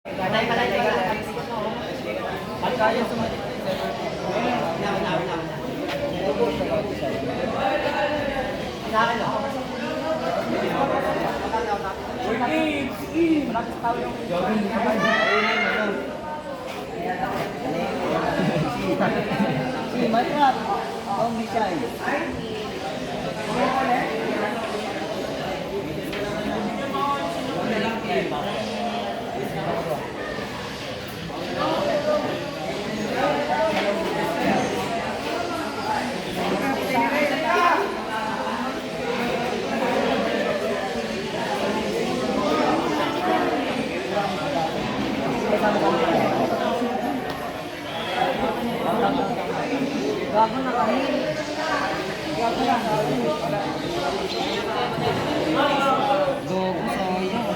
Patay ka lang. At kaya sumali. Si Matrap, don't be shy. Gago na kami. Gago na. Gago, sayang.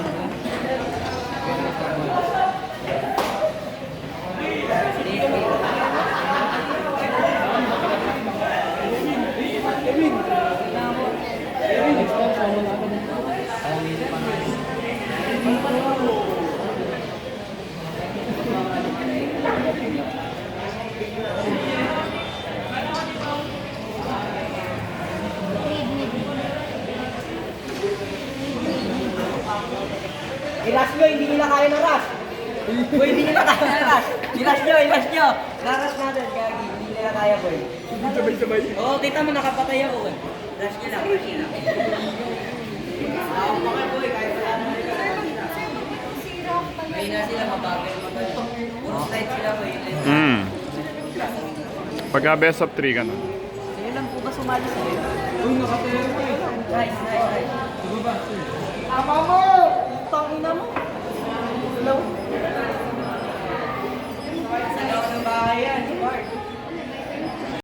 I-rush nyo, hindi nila kaya na rush. Boy, hindi nila kaya na rush. I-rush nyo, i-rush nyo. Na-rush natin, Gagi. Hindi nila kaya, boy. Sabay-sabay. Oo, kita mo, nakapatay ako, boy. Rush nyo lang, rush nyo lang. Baka, boy, kahit wala na nila. May na sila, mabagal mo. Puro slide sila, boy. Pagka best of 3 ganun. Sino lang po ba sumali sa'yo? Uy, nakatayo ko eh. Nice, nice, nice. Baba. Tama mo! Tangina mo! Hello? Sa loob ng bahay yan, Mark.